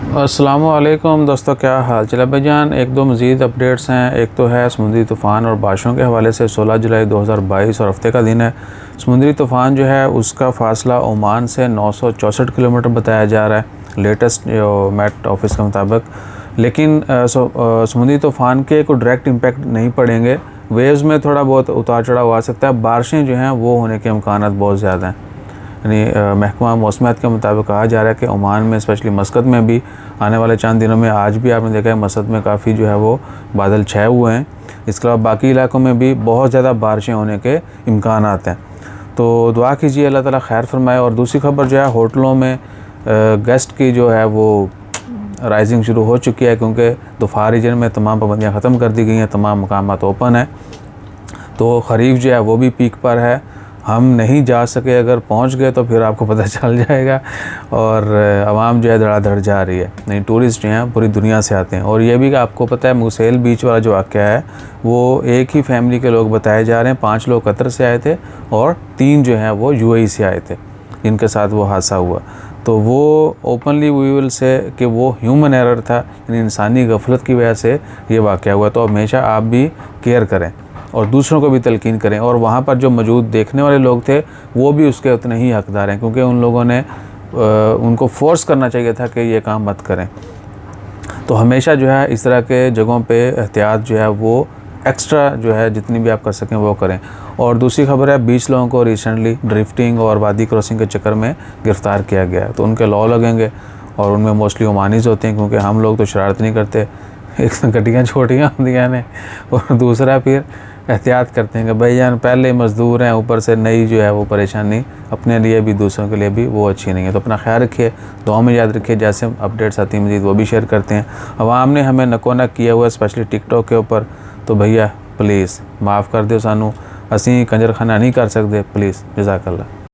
अस्सलामुअलैकुम दोस्तों, क्या हाल चाल है भाईजान। एक दो मज़ीद अपडेट्स हैं। एक तो है समुद्री तूफ़ान और बारिशों के हवाले से 16 जुलाई 2022 और हफ्ते का दिन है। समुद्री तूफ़ान जो है उसका फ़ासला ओमान से 964 किलोमीटर बताया जा रहा है लेटेस्ट जो मेट ऑफिस के मुताबिक। लेकिन समुद्री तूफ़ान के कोई डायरेक्ट इम्पैक्ट नहीं पड़ेंगे। वेव्स में थोड़ा बहुत उतार चढ़ाव आ सकता है। बारिशें जो हैं वो होने के इम्कानात बहुत ज़्यादा हैं। यानी महकमा मौसमियात के मुताबिक कहा जा रहा है कि ओमान में स्पेशली मस्कत में भी आने वाले चंद दिनों में, आज भी आपने देखा है मस्कत में काफ़ी जो है वो बादल छाए हुए हैं। इसके अलावा बाकी इलाकों में भी बहुत ज़्यादा बारिशें होने के इम्कानात हैं। तो दुआ कीजिए अल्लाह ताला खैर फरमाए। और दूसरी खबर जो है, होटलों में गेस्ट की जो है वो राइजिंग शुरू हो चुकी है, क्योंकि दोपहर रीजन में तमाम पाबंदियाँ ख़त्म कर दी गई हैं, तमाम मकामात ओपन है। तो ख़रीफ जो है वो भी पीक पर है। हम नहीं जा सके, अगर पहुंच गए तो फिर आपको पता चल जाएगा। और आवाम जो है धड़ाधड़ जा रही है। नहीं, टूरिस्ट जो हैं पूरी दुनिया से आते हैं। और ये भी आपको पता है, मुसेल बीच वाला जो वाक़या है वो एक ही फैमिली के लोग बताए जा रहे हैं। 5 लोग कतर से आए थे और 3 जो हैं वो UAE से आए थे जिनके साथ वो हादसा हुआ। तो वो ओपनली वी विल से कि वो ह्यूमन एरर था, यानी इंसानी गफलत की वजह से ये वाक़या हुआ। तो हमेशा आप भी केयर करें और दूसरों को भी तलकीन करें। और वहाँ पर जो मौजूद देखने वाले लोग थे वो भी उसके उतने ही हकदार हैं, क्योंकि उन लोगों ने उनको फोर्स करना चाहिए था कि ये काम मत करें। तो हमेशा जो है इस तरह के जगहों पे एहतियात जो है वो एक्स्ट्रा जो है जितनी भी आप कर सकें वो करें। और दूसरी खबर है, 20 लोगों को रिसेंटली ड्रिफ्टिंग और वादी क्रॉसिंग के चक्कर में गिरफ़्तार किया गया है। तो उनके लॉ लगेंगे और उनमें मोस्टली ओमानीज़ होते हैं, क्योंकि हम लोग तो शरारत नहीं करते। एक तो गड्डियाँ छोटियाँ होंदियाँ ने, और दूसरा फिर एहतियात करते हैं कि भाई जान पहले मज़दूर हैं, ऊपर से नई जो है वो परेशानी अपने लिए भी दूसरों के लिए भी वो अच्छी नहीं है। तो अपना ख्याल रखिए, दुआ में याद रखिए। जैसे अपडेट्स आती हैं मज़ीद वो भी शेयर करते हैं। अवाम ने हमें नको नक किया हुआ है, स्पेशली टिकटॉक के ऊपर। तो भैया प्लीज़ माफ़ कर दो सानू, असी कंजरखाना नहीं कर सकते। प्लीज़ जज़ाकल्लाह।